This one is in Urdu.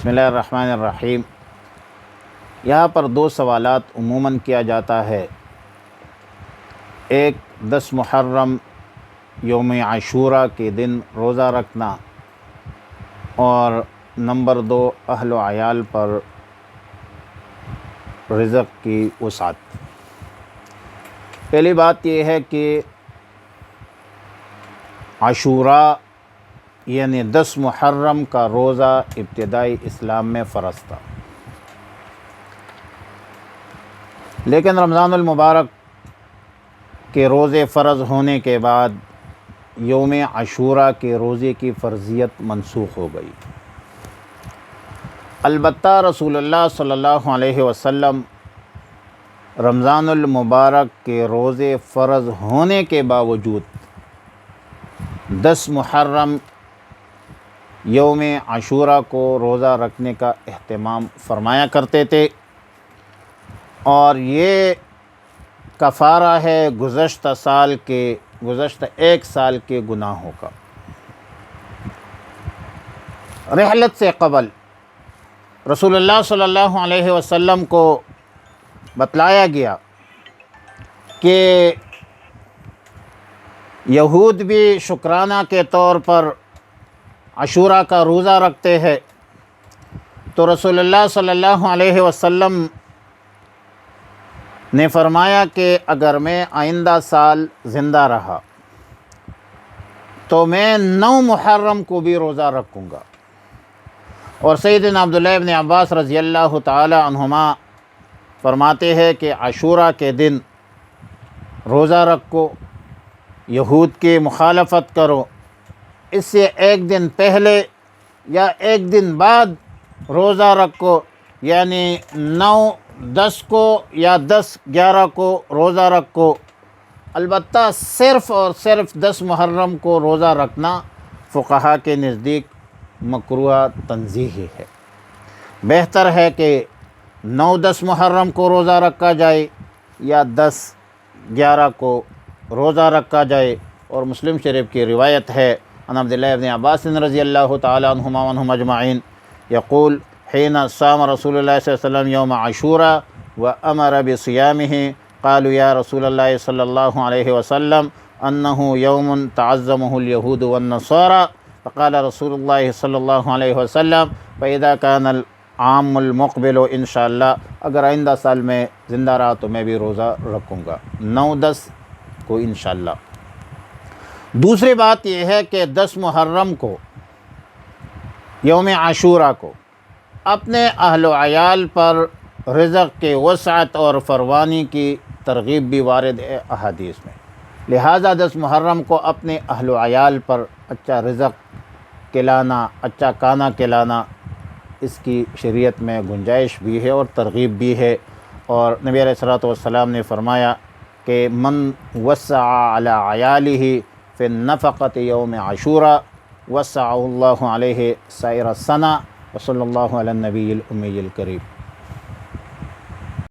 بسم اللہ الرحمن الرحیم۔ یہاں پر دو سوالات عموماً کیا جاتا ہے، ایک 10 محرم یوم عاشورہ کے دن روزہ رکھنا، اور نمبر 2 اہل و عیال پر رزق کی وسعت۔ پہلی بات یہ ہے کہ عاشورہ یعنی 10 محرم کا روزہ ابتدائی اسلام میں فرض تھا، لیکن رمضان المبارک کے روزے فرض ہونے کے بعد یوم عاشورہ کے روزے کی فرضیت منسوخ ہو گئی۔ البتہ رسول اللہ صلی اللہ علیہ وسلم رمضان المبارک کے روزے فرض ہونے کے باوجود 10 محرم یوم عاشورہ کو روزہ رکھنے کا اہتمام فرمایا کرتے تھے، اور یہ کفارہ ہے گزشتہ ایک سال کے گناہوں کا۔ رحلت سے قبل رسول اللہ صلی اللہ علیہ وسلم کو بتلایا گیا کہ یہود بھی شکرانہ کے طور پر عاشورہ کا روزہ رکھتے ہیں، تو رسول اللہ صلی اللہ علیہ وسلم نے فرمایا کہ اگر میں آئندہ سال زندہ رہا تو میں 9 محرم کو بھی روزہ رکھوں گا۔ اور سیدنا عبداللہ ابن عباس رضی اللہ تعالی عنہما فرماتے ہیں کہ عاشورہ کے دن روزہ رکھو، یہود کی مخالفت کرو، اس سے ایک دن پہلے یا ایک دن بعد روزہ رکھو، یعنی 9 10 کو یا 10 11 کو روزہ رکھو۔ البتہ صرف اور صرف 10 محرم کو روزہ رکھنا فقہا کے نزدیک مکروہ تنزیہی ہے۔ بہتر ہے کہ 9 10 محرم کو روزہ رکھا جائے یا 10 11 کو روزہ رکھا جائے۔ اور مسلم شریف کی روایت ہے عن عبداللہ ابن عباس رضی اللہ تعالی عنہما وعنہم اجمعین یقول حین صام رسول اللہ صلی اللہ علیہ وسلم یوم عاشورہ وامر بصیامہ قالوا یا رسول اللہ صلی اللہ علیہ وسلم انہ یوم تعظمہ الیہود والنصارى فقال رسول اللہ صلی اللہ علیہ وسلم فاذا کان العام المقبل انشاءاللہ، اگر آئندہ سال میں زندہ رہا تو میں بھی روزہ رکھوں گا 9 10 کو انشاءاللہ۔ دوسری بات یہ ہے کہ 10 محرم کو یوم عاشورہ کو اپنے اہل و عیال پر رزق کے وسعت اور فراوانی کی ترغیب بھی وارد ہے احادیث میں، لہٰذا 10 محرم کو اپنے اہل و عیال پر اچھا رزق کھلانا، اچھا کھانا کھلانا، اس کی شریعت میں گنجائش بھی ہے اور ترغیب بھی ہے۔ اور نبی علیہ الصلوۃ والسلام نے فرمایا کہ من وسع علی عیالہ فی النفقۃ یوم عاشورہ وسعہ اللہ علیہ سائر السنہ، وصلی اللہ علی النبی الامی الکریم۔